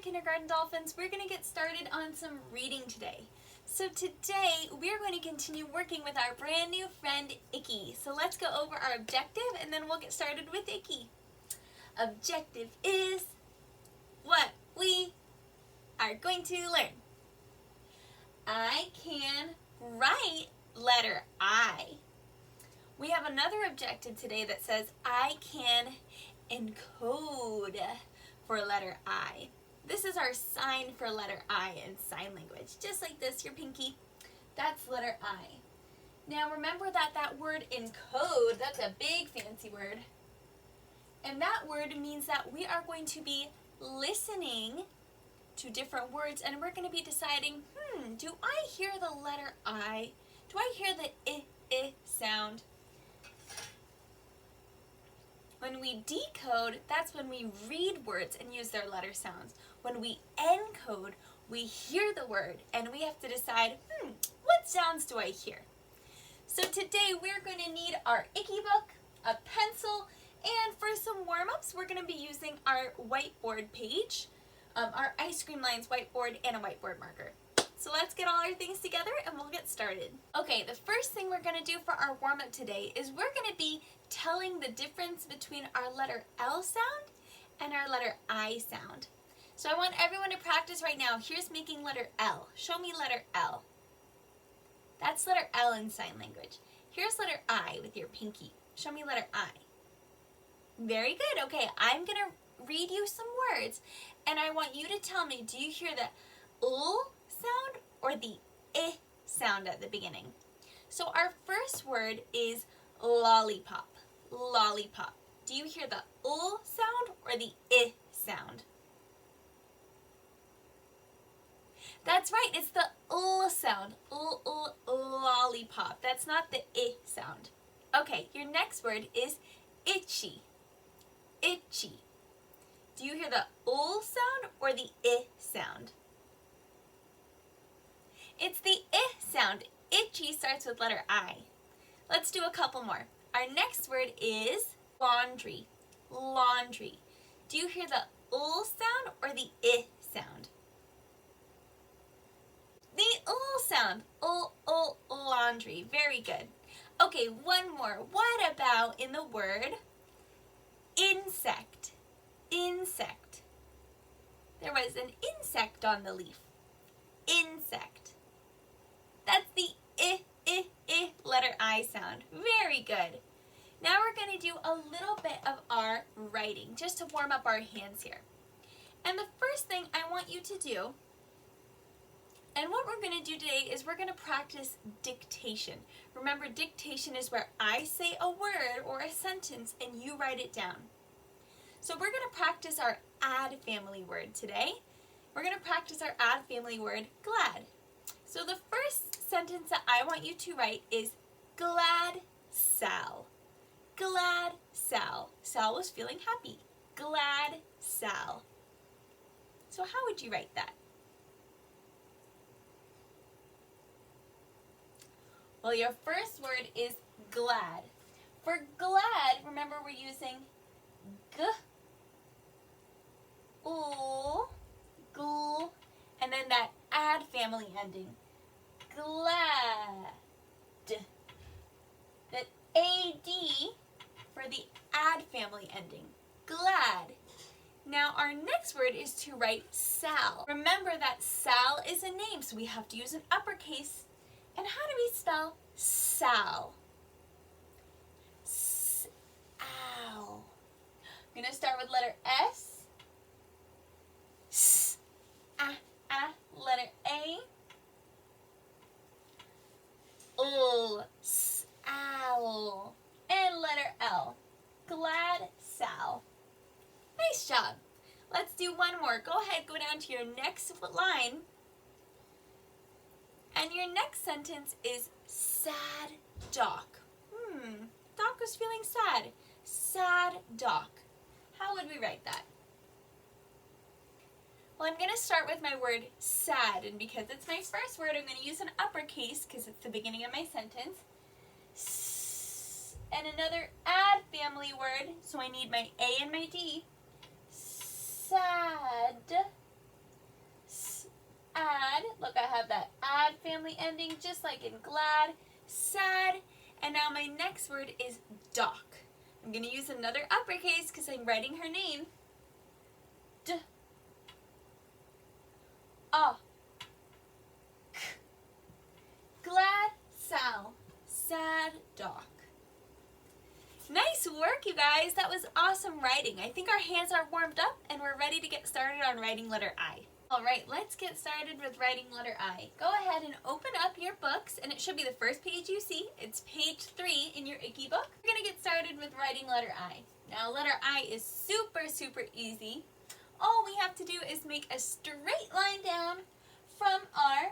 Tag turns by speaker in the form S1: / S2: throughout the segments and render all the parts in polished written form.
S1: Kindergarten Dolphins. We're going to get started on some reading today. So today we're going to continue working with our brand new friend Icky. So let's go over our objective and then we'll get started with Icky. Objective is what we are going to learn. I can write letter I. We have another objective today that says I can encode for letter I. This is our sign for letter I in sign language. Just like this, your pinky, that's letter I. Now remember that word encode, that's a big fancy word. And that word means that we are going to be listening to different words and we're going to be deciding, do I hear the letter I? Do I hear the I sound? When we decode, that's when we read words and use their letter sounds. When we encode, we hear the word and we have to decide, what sounds do I hear? So today we're going to need our Icky book, a pencil, and for some warm-ups, we're going to be using our whiteboard page, our Ice Cream Lines whiteboard, and a whiteboard marker. So let's get all our things together and we'll get started. Okay, the first thing we're going to do for our warm-up today is we're going to be telling the difference between our letter L sound and our letter I sound. So I want everyone to practice right now. Here's making letter L. Show me letter L. That's letter L in sign language. Here's letter I with your pinky. Show me letter I. Very good. Okay, I'm going to read you some words and I want you to tell me, do you hear the L sound or the I sound at the beginning? So our first word is lollipop. Lollipop. Do you hear the L sound or the I sound? That's right, it's the L sound. Lollipop. That's not the I sound. Okay, your next word is itchy. Itchy. Do you hear the L sound or the I sound? It's the I sound. Itchy starts with letter I. Let's do a couple more. Our next word is laundry. Laundry. Do you hear the L sound or the I sound? The L sound. Laundry. Very good. Okay, one more. What about in the word insect? Insect. There was an insect on the leaf. Insect. That's the I letter I sound. Very good. Now we're going to do a little bit of our writing just to warm up our hands here. And the first thing I want you to do, and what we're going to do today is we're going to practice dictation. Remember, dictation is where I say a word or a sentence and you write it down. So we're going to practice our add family word today. We're going to practice our add family word, glad. So the first sentence that I want you to write is glad Sal. Glad Sal. Sal was feeling happy. Glad Sal. So how would you write that? Well, your first word is glad. For glad, remember we're using g, l, gl, and then that add family ending. Glad. That AD for the add family ending. Glad. Now our next word is to write Sal. Remember that Sal is a name, so we have to use an uppercase. And how do we spell Sal? Sal. I'm going to start with letter S. S. Letter A. L. Sal. And letter L. Glad Sal. Nice job. Let's do one more. Go ahead, go down to your next line. And your next sentence is sad Doc. Doc was feeling sad. Sad Doc. How would we write that? Well, I'm going to start with my word sad, and because it's my first word, I'm going to use an uppercase because it's the beginning of my sentence. And another add family word, so I need my A and my D. Sad family ending, just like in glad, sad. And now my next word is dock. I'm going to use another uppercase because I'm writing her name. D. Ah. K. Glad, Sal. Sad, dock. Nice work, you guys. That was awesome writing. I think our hands are warmed up and we're ready to get started on writing letter I. All right, let's get started with writing letter I. Go ahead and open up your books, and it should be the first page you see. It's page 3 in your Icky book. We're gonna get started with writing letter I. Now, letter I is super, super easy. All we have to do is make a straight line down from our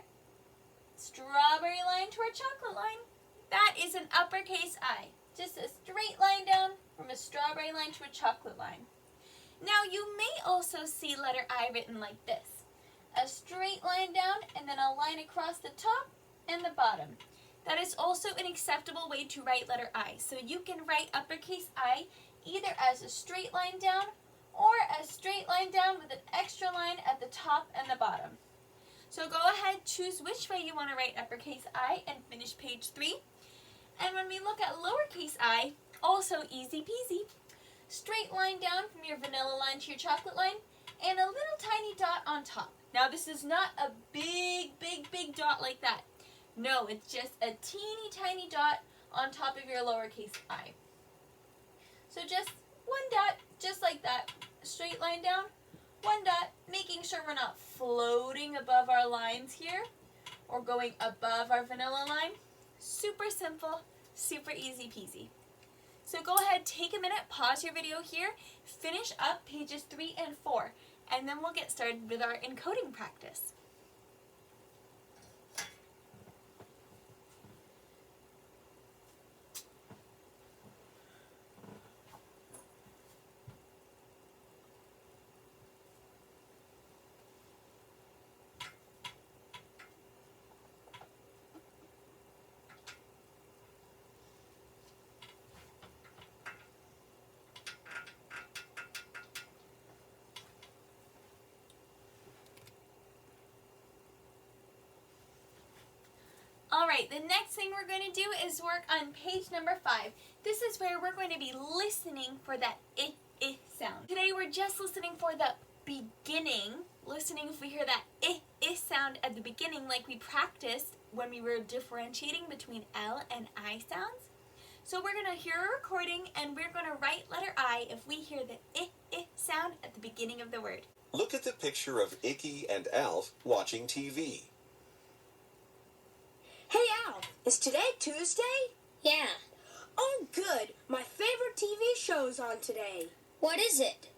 S1: strawberry line to our chocolate line. That is an uppercase I. Just a straight line down from a strawberry line to a chocolate line. Now, you may also see letter I written like this. A straight line down and then a line across the top and the bottom. That is also an acceptable way to write letter I. So you can write uppercase I either as a straight line down or a straight line down with an extra line at the top and the bottom. So go ahead, choose which way you want to write uppercase I and finish page 3. And when we look at lowercase I, also easy peasy. Straight line down from your vanilla line to your chocolate line and a little tiny dot on top. Now, this is not a big, big, big dot like that. No, it's just a teeny tiny dot on top of your lowercase I. So just one dot, just like that. Straight line down, one dot, making sure we're not floating above our lines here or going above our vanilla line. Super simple, super easy peasy. So go ahead, take a minute, pause your video here, finish up pages 3 and 4. And then we'll get started with our encoding practice. Alright, the next thing we're going to do is work on page number 5. This is where we're going to be listening for that I sound. Today we're just listening for the beginning, listening if we hear that I sound at the beginning like we practiced when we were differentiating between L and I sounds. So we're going to hear a recording and we're going to write letter I if we hear the I sound at the beginning of the word.
S2: Look at the picture of Icky and Alf watching TV.
S3: Hey Al, is today Tuesday?
S4: Yeah.
S3: Oh good, my favorite TV show's on today.
S4: What is it?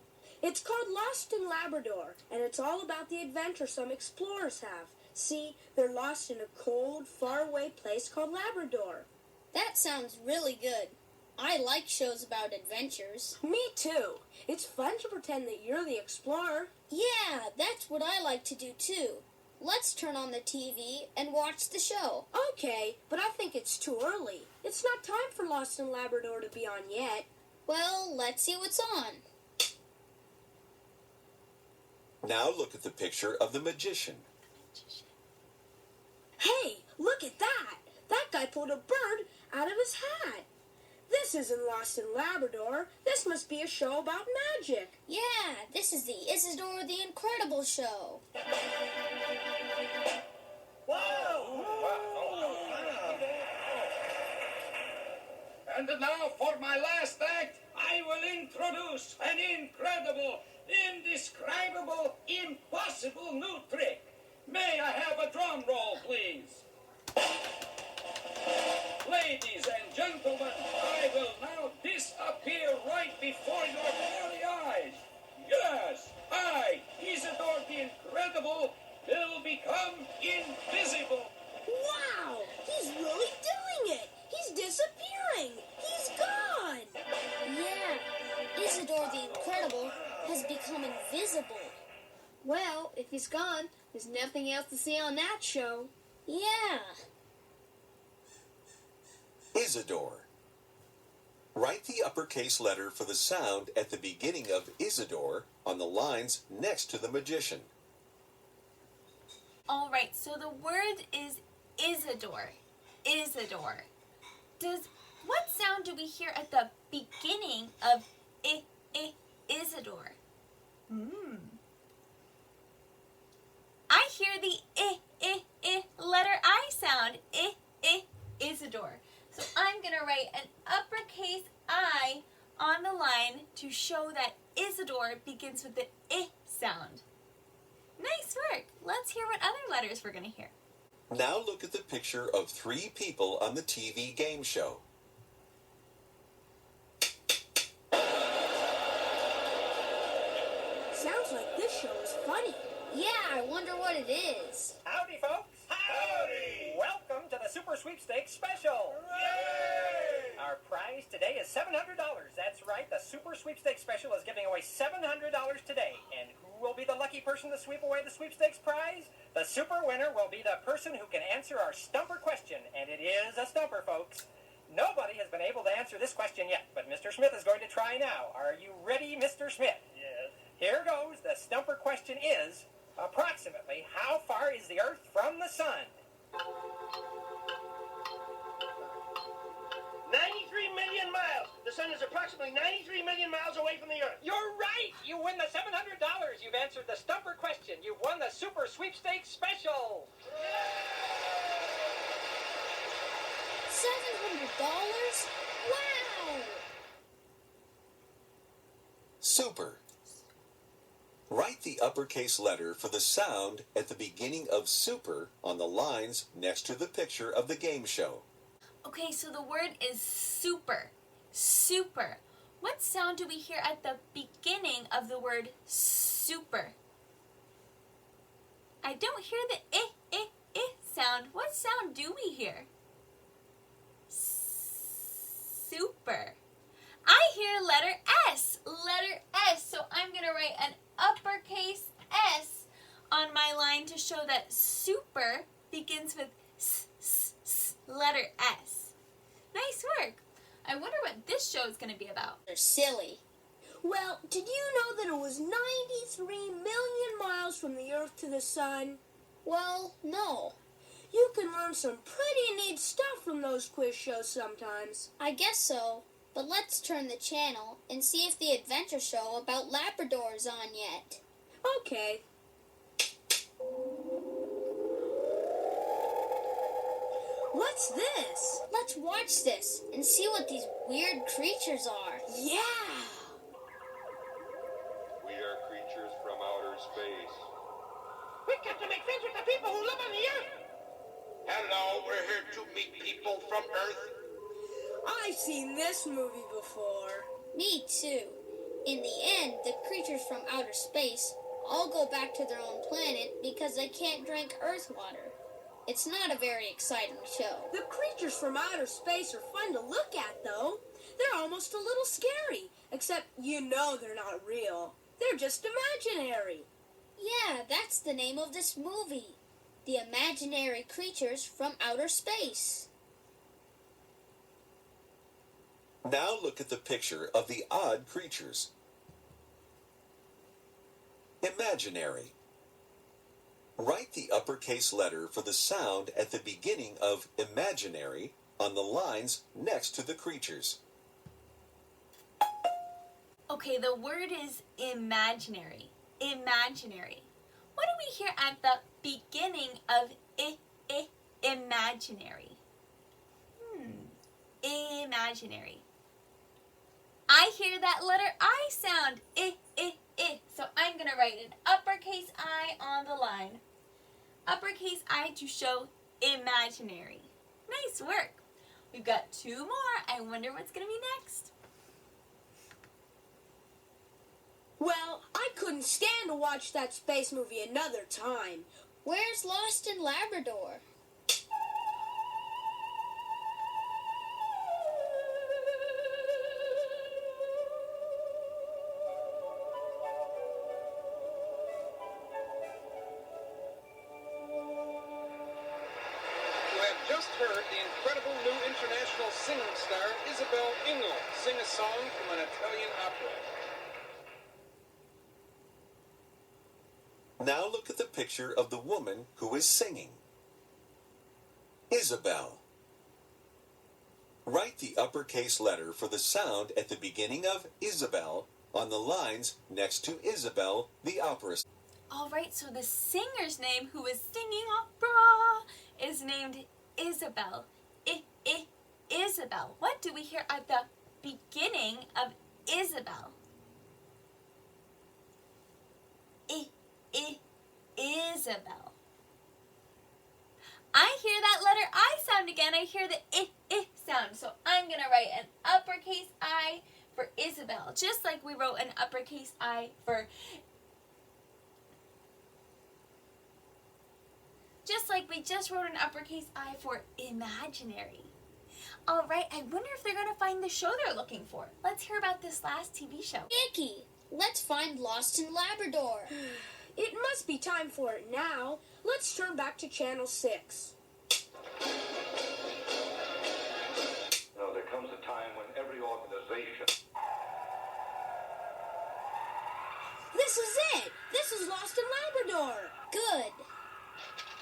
S3: It's called Lost in Labrador, and it's all about the adventure some explorers have. See, they're lost in a cold, faraway place called Labrador.
S4: That sounds really good. I like shows about adventures.
S3: Me too. It's fun to pretend that you're the explorer.
S4: Yeah, that's what I like to do too. Let's turn on the TV and watch the show.
S3: Okay, but I think it's too early. It's not time for Lost in Labrador to be on yet.
S4: Well, let's see what's on.
S2: Now look at the picture of the magician.
S3: Hey, look at that! That guy pulled a bird out of his hat. This isn't Lost in Labrador. This must be a show about magic.
S4: Yeah, this is the Isidore the Incredible show.
S5: And now for my last act, I will introduce an incredible, indescribable, impossible new trick. May I have a drum roll, please? Ladies and gentlemen, I will now disappear right before your very eyes. Yes, I, Isidore the Incredible, will become invisible.
S3: Wow! He's really doing it! He's disappearing! He's gone!
S4: Yeah, Isidore the Incredible has become invisible.
S6: Well, if he's gone, there's nothing else to see on that show.
S4: Yeah.
S2: Isidore. Write the uppercase letter for the sound at the beginning of Isidore on the lines next to the magician.
S1: Alright, so the word is Isidore. Isidore. What sound do we hear at the beginning of Isidore? I hear the letter I sound. Isidore. So I'm going to write an uppercase I on the line to show that Isidore begins with the I sound. Nice work. Let's hear what other letters we're going to hear.
S2: Now look at the picture of 3 people on the TV game show.
S3: Sounds like this show is funny.
S4: Yeah, I wonder what it is.
S7: Howdy, folks.
S5: Howdy!
S7: Welcome to the Super Sweepstakes Special.
S5: Yay!
S7: Our prize today is $700. That's right, the Super Sweepstakes Special is giving away $700 today. And who will be the lucky person to sweep away the sweepstakes prize? The super winner will be the person who can answer our stumper question. And it is a stumper, folks. Nobody has been able to answer this question yet, but Mr. Smith is going to try now. Are you ready, Mr. Smith?
S5: Yes.
S7: Here goes. The stumper question is, approximately how far is the Earth from the Sun?
S5: 93 million miles. The sun is approximately 93 million miles away from the Earth.
S7: You're right! You win the $700. You've answered the stumper question. You've won the Super Sweepstakes Special.
S4: $700? Wow!
S2: Super. Write the uppercase letter for the sound at the beginning of super on the lines next to the picture of the game show.
S1: Okay, so the word is super. Super. What sound do we hear at the beginning of the word super? I don't hear the sound. What sound do we hear? Super. I hear letter S. Letter S. So I'm going to write an uppercase S on my line to show that super begins with letter S. Nice work. I wonder what this show is going to be about.
S4: They're silly.
S3: Well, did you know that it was 93 million miles from the Earth to the Sun?
S4: Well, no.
S3: You can learn some pretty neat stuff from those quiz shows sometimes.
S4: I guess so. But let's turn the channel and see if the adventure show about Labrador's on yet.
S3: Okay. What's this?
S4: Let's watch this and see what these weird creatures are.
S3: Yeah!
S8: We are creatures from outer space.
S5: We got to make friends with the people who live on the Earth. Hello, we're here to meet people from Earth.
S3: I've seen this movie before.
S4: Me too. In the end, the creatures from outer space all go back to their own planet because they can't drink Earth water. It's not a very exciting show.
S3: The creatures from outer space are fun to look at, though. They're almost a little scary, except you know they're not real. They're just imaginary.
S4: Yeah, that's the name of this movie. The Imaginary Creatures from Outer Space.
S2: Now look at the picture of the odd creatures. Imaginary. Write the uppercase letter for the sound at the beginning of imaginary on the lines next to the creatures.
S1: Okay, the word is imaginary. Imaginary. What do we hear at the beginning of imaginary? Imaginary. I hear that letter I sound. So I'm going to write an uppercase I on the line. Uppercase I to show imaginary. Nice work. We've got 2 more. I wonder what's going to be next.
S3: Well, I couldn't stand to watch that space movie another time.
S4: Where's Lost in Labrador?
S8: You have just heard the incredible new international singing star Isabel Ingle sing a song from an Italian opera.
S2: Now look at the picture of the woman who is singing. Isabel. Write the uppercase letter for the sound at the beginning of Isabel on the lines next to Isabel, the opera.
S1: All right, so the singer's name who is singing opera is named Isabel. Isabel. What do we hear at the beginning of Isabel? Isabel. I hear that letter I sound again. I hear the I sound. So I'm going to write an uppercase I for Isabel, just like we wrote an uppercase I for just like we just wrote an uppercase I for imaginary. All right, I wonder if they're going to find the show they're looking for. Let's hear about this last TV show.
S4: Nicky, let's find Lost in Labrador.
S3: It must be time for it now. Let's turn back to Channel 6.
S9: Now, there comes a time when every organization...
S3: This is it! This is Lost in Labrador!
S4: Good.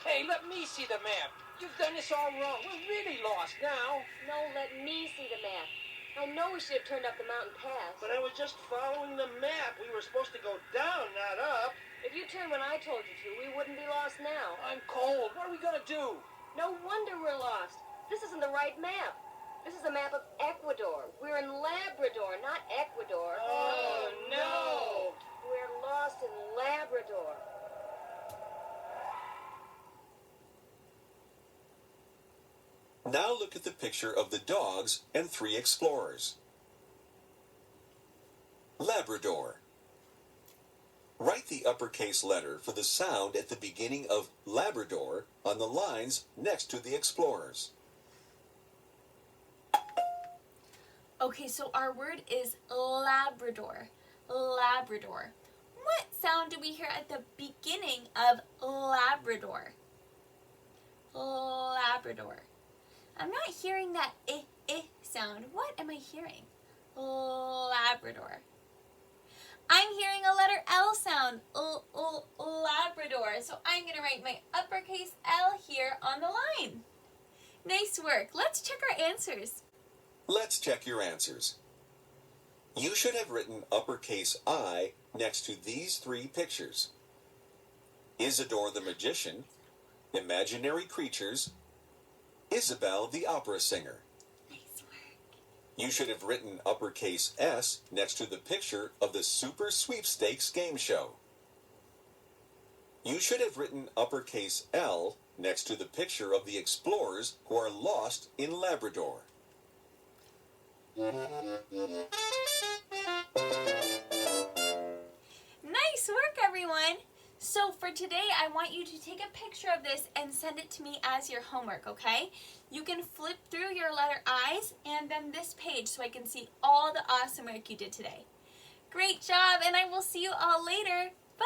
S7: Hey, let me see the map. You've done this all wrong. We're really lost now.
S10: No, let me see the map. I know we should have turned up the mountain pass.
S11: But I was just following the map. We were supposed to go down, not up.
S10: If you turned when I told you to, we wouldn't be lost now.
S7: I'm cold. What are we gonna do?
S10: No wonder we're lost. This isn't the right map. This is a map of Ecuador. We're in Labrador, not Ecuador.
S11: Oh, no.
S10: We're lost in Labrador.
S2: Now look at the picture of the dogs and 3 explorers. Labrador. Write the uppercase letter for the sound at the beginning of Labrador on the lines next to the explorers.
S1: Okay, so our word is Labrador. Labrador. What sound do we hear at the beginning of Labrador? Labrador. I'm not hearing that I sound. What am I hearing? Labrador. I'm hearing a letter L sound. Labrador. So I'm going to write my uppercase L here on the line. Nice work. Let's check our answers.
S2: Let's check your answers. You should have written uppercase I next to these 3 pictures. Isidore the magician, imaginary creatures, Isabel the opera singer.
S1: Nice work.
S2: You should have written uppercase S next to the picture of the Super Sweepstakes game show. You should have written uppercase L next to the picture of the explorers who are lost in Labrador.
S1: Nice work, everyone. So for today, I want you to take a picture of this and send it to me as your homework, okay? You can flip through your letter I's and then this page so I can see all the awesome work you did today. Great job, and I will see you all later. Bye!